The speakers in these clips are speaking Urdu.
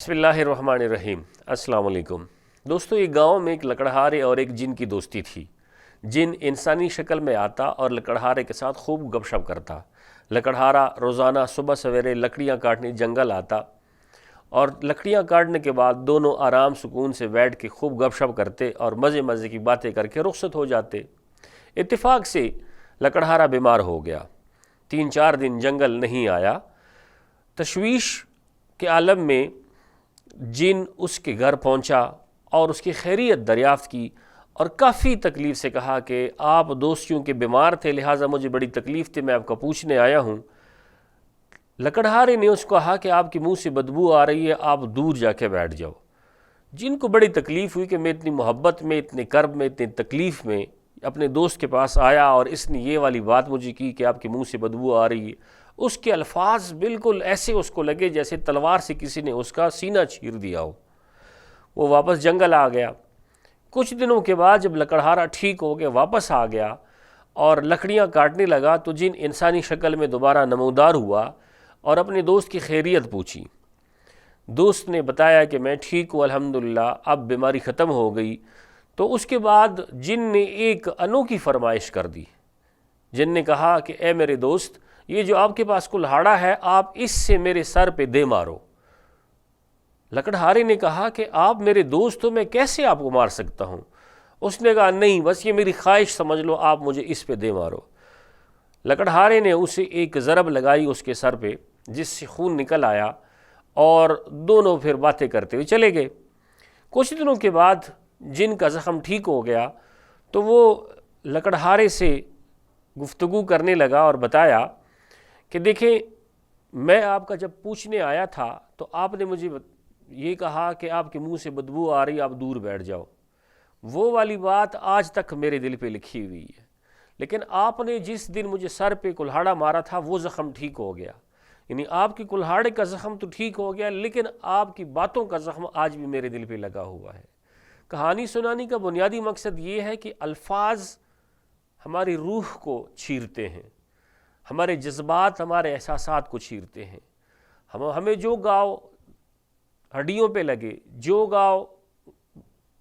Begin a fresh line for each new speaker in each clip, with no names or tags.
بسم اللہ الرحمن الرحیم۔ السلام علیکم دوستو، ایک گاؤں میں ایک لکڑہارے اور ایک جن کی دوستی تھی۔ جن انسانی شکل میں آتا اور لکڑہارے کے ساتھ خوب گپ شپ کرتا۔ لکڑہارا روزانہ صبح سویرے لکڑیاں کاٹنے جنگل آتا اور لکڑیاں کاٹنے کے بعد دونوں آرام سکون سے بیٹھ کے خوب گپ شپ کرتے اور مزے مزے کی باتیں کر کے رخصت ہو جاتے۔ اتفاق سے لکڑہارا بیمار ہو گیا، 3-4 دن جنگل نہیں آیا۔ تشویش کے عالم میں جن اس کے گھر پہنچا اور اس کی خیریت دریافت کی اور کافی تکلیف سے کہا کہ آپ دوستیوں کے بیمار تھے، لہٰذا مجھے بڑی تکلیف تھی، میں آپ کا پوچھنے آیا ہوں۔ لکڑہارے نے اس کو کہا کہ آپ کے منہ سے بدبو آ رہی ہے، آپ دور جا کے بیٹھ جاؤ۔ جن کو بڑی تکلیف ہوئی کہ میں اتنی محبت میں، اتنے کرب میں، اتنی تکلیف میں اپنے دوست کے پاس آیا اور اس نے یہ والی بات مجھے کی کہ آپ کے منہ سے بدبو آ رہی ہے۔ اس کے الفاظ بالکل ایسے اس کو لگے جیسے تلوار سے کسی نے اس کا سینہ چیر دیا ہو۔ وہ واپس جنگل آ گیا۔ کچھ دنوں کے بعد جب لکڑہارا ٹھیک ہو گیا، واپس آ گیا اور لکڑیاں کاٹنے لگا تو جن انسانی شکل میں دوبارہ نمودار ہوا اور اپنے دوست کی خیریت پوچھی۔ دوست نے بتایا کہ میں ٹھیک ہوں الحمدللہ، اب بیماری ختم ہو گئی۔ تو اس کے بعد جن نے ایک انوکھی فرمائش کر دی۔ جن نے کہا کہ اے میرے دوست، یہ جو آپ کے پاس کلہاڑا ہے، آپ اس سے میرے سر پہ دے مارو۔ لکڑہارے نے کہا کہ آپ میرے دوست ہو، میں کیسے آپ کو مار سکتا ہوں؟ اس نے کہا نہیں، بس یہ میری خواہش سمجھ لو، آپ مجھے اس پہ دے مارو۔ لکڑہارے نے اسے ایک ضرب لگائی اس کے سر پہ جس سے خون نکل آیا اور دونوں پھر باتیں کرتے ہوئے چلے گئے۔ کچھ دنوں کے بعد جن کا زخم ٹھیک ہو گیا تو وہ لکڑہارے سے گفتگو کرنے لگا اور بتایا کہ دیکھیں، میں آپ کا جب پوچھنے آیا تھا تو آپ نے مجھے یہ کہا کہ آپ کے منہ سے بدبو آ رہی، آپ دور بیٹھ جاؤ۔ وہ والی بات آج تک میرے دل پہ لکھی ہوئی ہے، لیکن آپ نے جس دن مجھے سر پہ کلہاڑا مارا تھا وہ زخم ٹھیک ہو گیا۔ یعنی آپ کی کلہاڑے کا زخم تو ٹھیک ہو گیا، لیکن آپ کی باتوں کا زخم آج بھی میرے دل پہ لگا ہوا ہے۔ کہانی سنانے کا بنیادی مقصد یہ ہے کہ الفاظ ہماری روح کو چیرتے ہیں، ہمارے جذبات، ہمارے احساسات کو چیرتے ہیں۔ ہمیں جو گاؤ ہڈیوں پہ لگے، جو گاؤ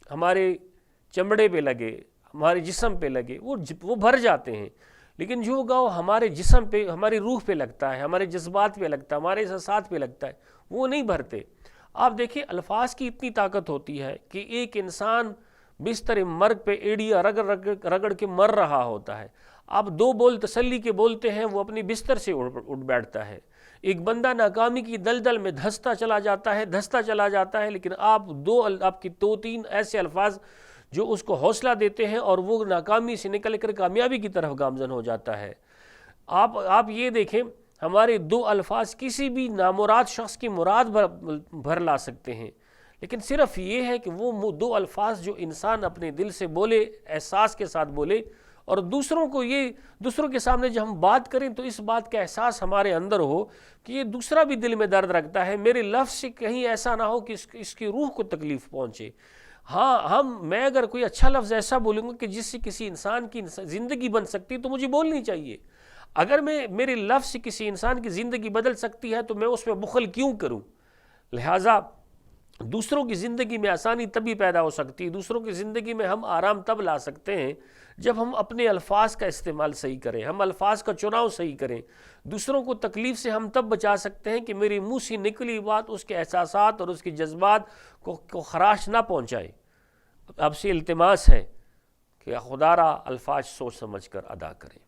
ہمارے چمڑے پہ لگے، ہمارے جسم پہ لگے، وہ بھر جاتے ہیں، لیکن جو گاؤ ہمارے جسم پہ، ہماری روح پہ لگتا ہے، ہمارے جذبات پہ لگتا ہے، ہمارے احساسات پہ لگتا ہے، وہ نہیں بھرتے۔ آپ دیکھیں، الفاظ کی اتنی طاقت ہوتی ہے کہ ایک انسان بستر مرگ پہ ایڑیاں رگڑ کے مر رہا ہوتا ہے، آپ 2 بول تسلی کے بولتے ہیں، وہ اپنی بستر سے اٹھ بیٹھتا ہے۔ ایک بندہ ناکامی کی دلدل میں دھستا چلا جاتا ہے، لیکن آپ کی 2-3 ایسے الفاظ جو اس کو حوصلہ دیتے ہیں اور وہ ناکامی سے نکل کر کامیابی کی طرف گامزن ہو جاتا ہے۔ آپ یہ دیکھیں، ہمارے 2 الفاظ کسی بھی نامراد شخص کی مراد بھر لا سکتے ہیں، لیکن صرف یہ ہے کہ وہ 2 الفاظ جو انسان اپنے دل سے بولے، احساس کے ساتھ بولے، اور دوسروں کے سامنے جب ہم بات کریں تو اس بات کا احساس ہمارے اندر ہو کہ یہ دوسرا بھی دل میں درد رکھتا ہے، میرے لفظ سے کہیں ایسا نہ ہو کہ اس کی روح کو تکلیف پہنچے۔ ہاں، میں اگر کوئی اچھا لفظ ایسا بولوں گا کہ جس سے کسی انسان کی زندگی بن سکتی تو مجھے بولنی چاہیے۔ اگر میرے لفظ سے کسی انسان کی زندگی بدل سکتی ہے تو میں اس میں بخل کیوں کروں؟ لہٰذا دوسروں کی زندگی میں آسانی تبھی پیدا ہو سکتی ہے، دوسروں کی زندگی میں ہم آرام تب لا سکتے ہیں جب ہم اپنے الفاظ کا استعمال صحیح کریں، ہم الفاظ کا چناؤ صحیح کریں۔ دوسروں کو تکلیف سے ہم تب بچا سکتے ہیں کہ میری منہ سے نکلی بات اس کے احساسات اور اس کے جذبات کو خراش نہ پہنچائے۔ اب سے التماس ہے کہ خدا را الفاظ سوچ سمجھ کر ادا کریں۔